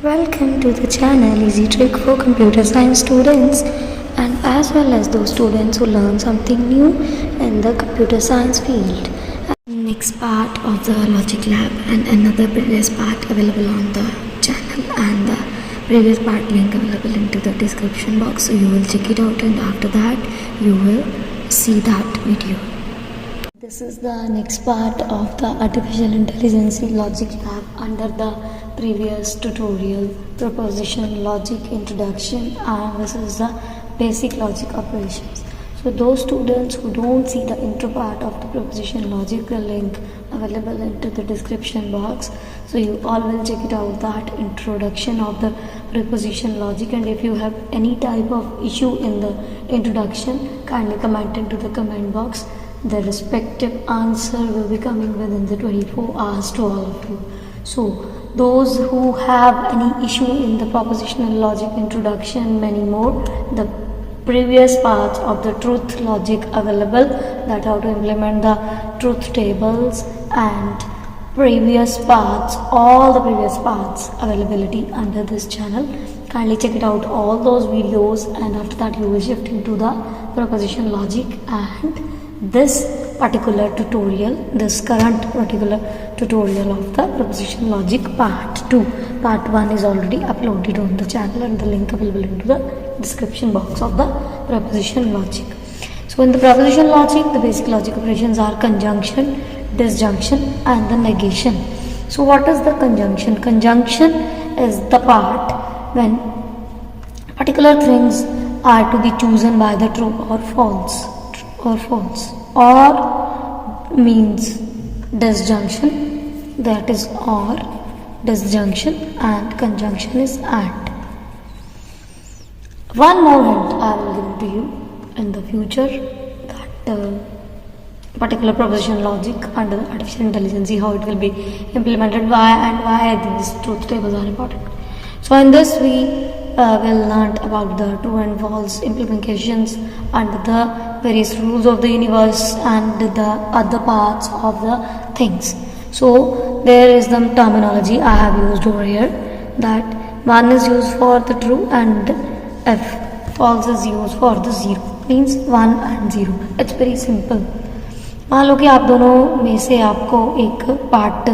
Welcome to the channel Easy Trick for Computer Science students and as well as those students who learn something new in the computer science field. Next part of the logic lab and another previous part available on the channel and the previous part link available into the description box, so you will check it out and after that you will see that video. This is the next part of the artificial intelligence logic lab under the previous tutorial proposition logic introduction, and this is the basic logic operations. So those students who don't see the intro part of the proposition logic, the link available into the description box, so you all will check it out, that introduction of the preposition logic. And if you have any type of issue in the introduction, kindly comment into the comment box. The respective answer will be coming within the 24 hours to all of you. So those who have any issue in the propositional logic introduction, many more, the previous parts of the truth logic available, that how to implement the truth tables, and previous parts, all the previous parts availability under this channel. Kindly check it out, all those videos, and after that you will shift into the proposition logic and this particular tutorial, this current particular tutorial of the proposition logic part 2. Part 1 is already uploaded on the channel and the link available into the description box of the proposition logic. So in the proposition logic, the basic logic operations are conjunction, disjunction and the negation. So what is the conjunction? Conjunction is the part when particular things are to be chosen by the true or false. Or means disjunction, that is or, disjunction, and conjunction is and. One more hint I will give to you in the future, that particular proposition logic under the artificial intelligence, how it will be implemented, why these truth tables are important. So in this we will learn about the true and false implementations under the various rules of the universe and the other parts of the things. So there is the terminology I have used over here, that one is used for the true and f, false is used for the zero, means 1 and 0. It's very simple. मान लो कि आप दोनों में से आपको एक part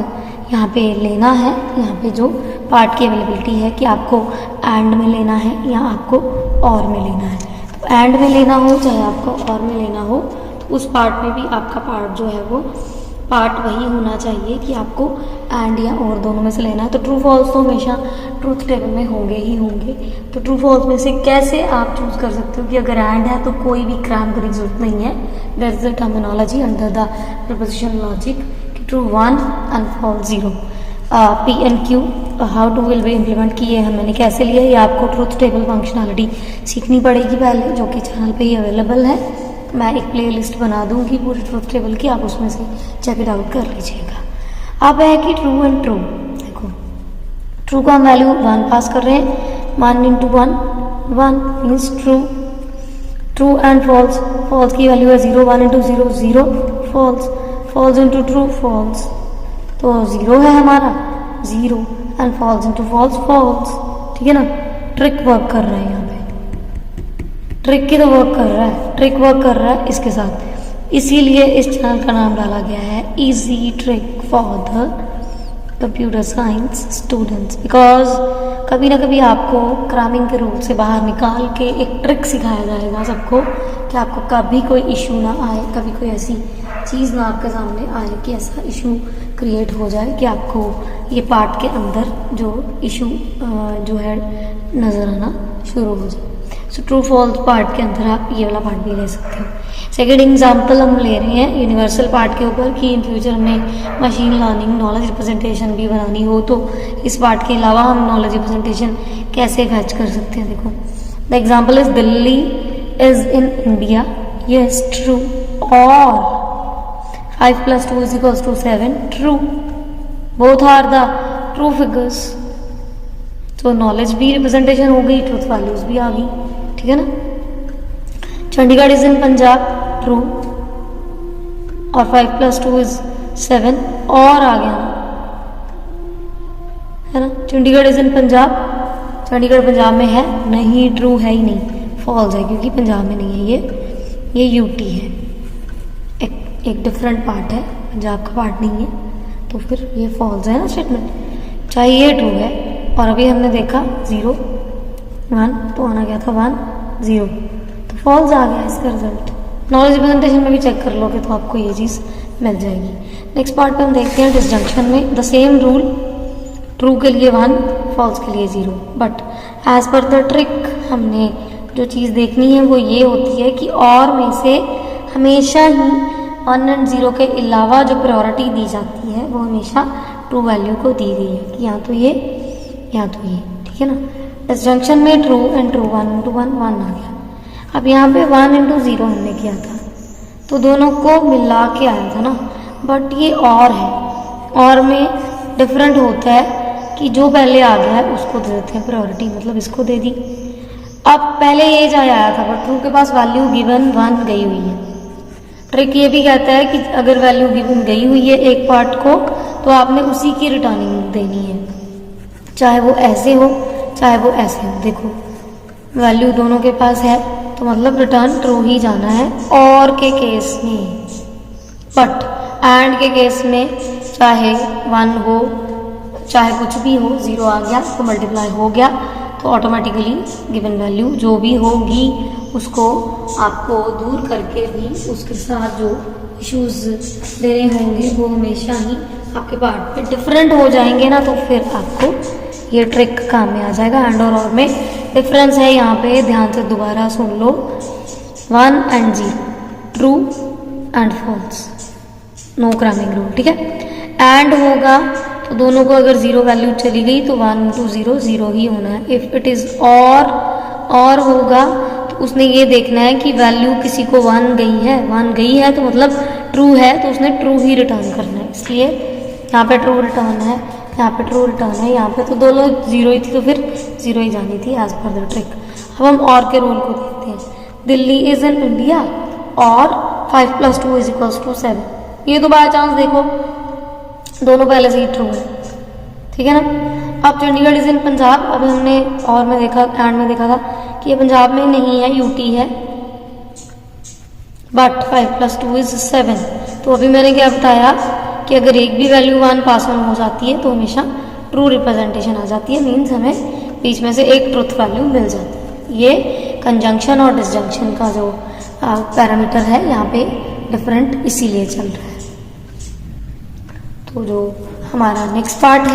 यहाँ पे लेना है, यहाँ पे जो पार्ट की अवेलेबिलिटी है कि आपको एंड में लेना है या आपको और में लेना है. तो एंड में लेना हो चाहे आपको और में लेना हो, तो उस पार्ट में भी आपका पार्ट जो है वो पार्ट वही होना चाहिए कि आपको एंड या और दोनों में से लेना है. तो ट्रू फॉल्स तो हमेशा ट्रूथ टेबल में होंगे ही होंगे. तो ट्रू फॉल्स में से कैसे आप चूज कर सकते हो कि अगर एंड है तो कोई भी क्रैम करने की जरूरत नहीं है. That is the terminology under the proposition logic, true 1 and false 0. P and Q how to will be implement किए हैं, मैंने कैसे लिया, ये आपको ट्रूथ टेबल फंक्शनैलिटी सीखनी पड़ेगी पहले, जो कि चैनल पे ही अवेलेबल है. मैं एक प्लेलिस्ट बना दूंगी पूरी ट्रूथ टेबल की, आप उसमें से चेक इट आउट कर लीजिएगा. अब है कि ट्रू एंड ट्रू. देखो ट्रू का हम वैल्यू 1 पास कर रहे हैं, 1 into 1 1 means true. True and false, false की वैल्यू है 0, 1 into 0 0, false, false into true false, तो 0 है हमारा 0 and false into false false. ठीक है ना. ट्रिक वर्क कर रहा है यहाँ पे, ट्रिक की तो वर्क कर रहा है, ट्रिक वर्क कर रहा है इसके साथ, इसीलिए इस चैनल का नाम डाला गया है easy trick for the computer science students. Because कभी ना कभी आपको क्रैमिंग के रूल से बाहर निकाल के एक ट्रिक सिखाया जाएगा सबको, कि आपको कभी कोई इशू ना आए, कभी कोई ऐसी चीज़ ना आपके सामने आए कि ऐसा इशू क्रिएट हो जाए कि आपको ये पार्ट के अंदर जो इशू जो है नज़र आना शुरू हो जाए. सो ट्रू फॉल्स पार्ट के अंदर आप ये वाला पार्ट भी ले सकते हो. सेकेंड एग्जाम्पल हम ले रहे हैं यूनिवर्सल पार्ट के ऊपर, कि इन फ्यूचर में मशीन लर्निंग नॉलेज रिप्रेजेंटेशन भी बनानी हो तो इस पार्ट के अलावा हम नॉलेज रिप्रेजेंटेशन कैसे फैच कर सकते हैं. देखो the example is Delhi is in India, yes true, और 5 + 2 = 7, true. Both are the true figures. तो नॉलेज भी रिप्रेजेंटेशन हो गई, ट्रूथ वैल्यूज भी आ गई. ठीक है ना. Chandigarh is in Punjab, true, और 5 + 2 = 7 और आ गया ना, है ना। चंडीगढ़ इज इन पंजाब, चंडीगढ़ पंजाब में है नहीं, ट्रू है ही नहीं, फॉल्स है क्योंकि पंजाब में नहीं है, ये यूटी है, एक डिफरेंट पार्ट है, पंजाब का पार्ट नहीं है, तो फिर ये फॉल्स है ना स्टेटमेंट, चाहे ये ट्रू है। और अभी हमने देखा 0 1 तो आना गया था 1 0, तो फॉल्स आ गया इसका रिजल्ट। नॉलेज रिप्रेजेंटेशन में भी चेक कर लोगे तो आपको ये चीज़ मिल जाएगी। नेक्स्ट पार्ट पे हम देखते हैं डिसजंक्शन में द सेम रूल, ट्रू के लिए 1 फॉल्स के लिए 0, but as per the trick हमने जो चीज़ देखनी है वो ये होती है कि और में से हमेशा ही 1 और 0 के अलावा जो प्रायोरिटी दी जाती है वो हमेशा ट्रू वैल्यू को दी गई है कि या तो ये या तो ये, ठीक है ना। डिसजंक्शन में ट्रू एंड ट्रू 1 इंटू 1 1 आ गया। अब यहाँ पे 1 इंटू 0 हमने किया था तो दोनों को मिला के आया था ना, बट ये और है, और में डिफरेंट होता है कि जो पहले आ गया है उसको दे देते हैं प्रायोरिटी, मतलब इसको दे दी। अब पहले ये जो आया था बट ट्रू के पास वैल्यू गिवन 1 गई हुई है। ट्रिक ये भी कहता है कि अगर वैल्यू गिवन गई हुई है एक पार्ट को तो आपने उसी की रिटर्निंग देनी है, चाहे वो ऐसे हो चाहे वो ऐसे हो। देखो वैल्यू दोनों के पास है तो मतलब रिटर्न ट्रू ही जाना है और के केस में, बट एंड के केस में चाहे 1 हो चाहे कुछ भी हो, 0 आ गया तो मल्टीप्लाई हो गया तो ऑटोमेटिकली गिवन वैल्यू जो भी होगी उसको आपको दूर करके भी उसके साथ जो इश्यूज देने होंगे वो हमेशा ही आपके पार्ट पे डिफरेंट हो जाएंगे ना, तो फिर आपको ये ट्रिक काम में आ जाएगा। एंड और में डिफरेंस है यहाँ पे, ध्यान से दोबारा सुन लो, 1 and 0 true and false, no cramming rule, ठीक है। एंड होगा तो दोनों को अगर 0 वैल्यू चली गई तो 1 इंटू 0 0 ही होना है। इफ इट इज और होगा तो उसने ये देखना है कि वैल्यू किसी को 1 गई है तो मतलब ट्रू है तो उसने ट्रू ही रिटर्न करना है, इसलिए यहाँ पे ट्रू रिटर्न है, यहाँ पे ट्रू रिटर्न है, यहाँ पे तो दोनों 0 ही थी तो फिर 0 ही जानी थी एज पर द ट्रिक। अब हम और के रूल को देखते हैं। दिल्ली इज इन इंडिया और 5 + 2 = 7, ये तो बाय चांस देखो दोनों पहले से ही ट्रू है, ठीक है ना। अब चंडीगढ़ इज इन पंजाब, अभी हमने और में देखा एंड में देखा था कि ये पंजाब में नहीं है, यूटी है, बट 5 + 2 = 7। तो अभी मैंने क्या बताया कि अगर एक भी वैल्यू 1 पास ऑन हो जाती है तो हमेशा ट्रू रिप्रेजेंटेशन आ जाती है, मीन्स हमें बीच में से एक ट्रुथ वैल्यू मिल जाती है। ये कंजंक्शन और डिसजंक्शन का जो पैरामीटर है यहाँ पे डिफरेंट इसीलिए चल रहा है। तो जो हमारा नेक्स्ट पार्ट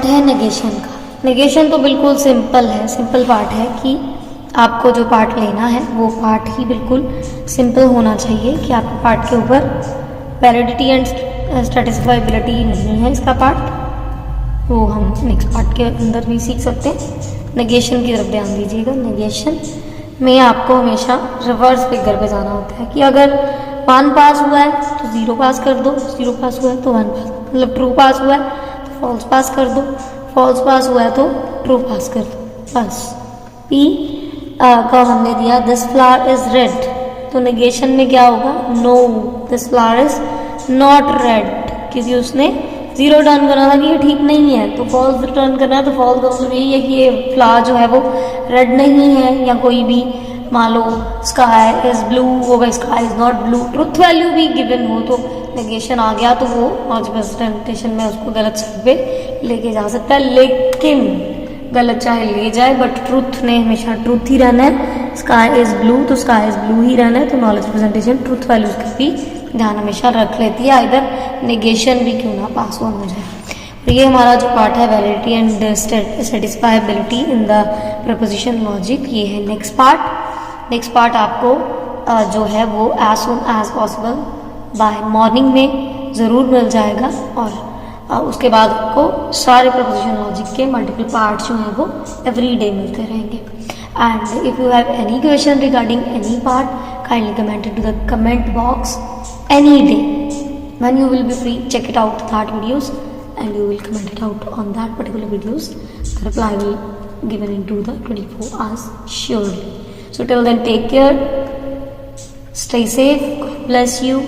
है नेगेशन का। नेगेशन तो बिल्कुल सिंपल है, सिंपल पार्ट है कि आपको जो पार्ट लेना है वो पार्ट ही बिल्कुल सिंपल होना चाहिए कि आपके पार्ट के ऊपर वैलिडिटी एंड स्टैटिस्फाइबिलिटी नहीं है इसका पार्ट, वो हम नेक्स्ट पार्ट के अंदर भी सीख सकते हैं। नेगेशन की तरफ ध्यान दीजिएगा। नेगेशन में आपको हमेशा रिवर्स फिगर पे जाना होता है कि अगर 1 पास हुआ है तो 0 पास कर दो, 0 पास हुआ है तो 1 पास, मतलब ट्रू पास हुआ है तो फॉल्स पास कर दो, फॉल्स पास हुआ है तो ट्रू पास कर दो, बस। पी का हमने दिया दिस फ्लावर इज रेड, तो नेगेशन में क्या होगा, no this flower is not red, क्योंकि उसने 0 रिटर्न करना था कि ये ठीक नहीं है, तो फॉल्स रिटर्न करना है। तो फॉल्स का मतलब यही है कि ये फ्लावर जो है वो रेड नहीं है, या कोई भी मान लो स्काई इज ब्लू होगा, sky is not blue, truth value भी गिवन हो तो नेगेशन आ गया तो वो नॉलेज प्रेजेंटेशन में उसको गलत साइड पे लेके जा सकता है, लेकिन गलत चाहे ले जाए बट ट्रुथ ने हमेशा ट्रुथ ही रहना है। स्काई इज ब्लू तो स्काई इज ब्लू ही रहना है, तो नॉलेज प्रेजेंटेशन ट्रुथ वैल्यूज का भी ध्यान हमेशा रख लेती है, इधर नेगेशन भी क्यों ना पास ऑन हो जाए। तो ये हमारा जो पार्ट है validity and satisfiability in the proposition logic, ये है नेक्स्ट पार्ट। नेक्स्ट पार्ट आपको जो है वो as soon as possible by morning में ज़रूर मिल जाएगा, और उसके बाद आपको सारे प्रपोजिशन लॉजिक के मल्टीपल पार्ट्स जो हैं वो एवरी डे मिलते रहेंगे। And if you have any question regarding any part, kindly comment into the comment box any day when you will be free. Check it out that videos and you will comment it out on that particular videos. The reply will given into the 24 hours surely. So till then, take care, stay safe, God bless you.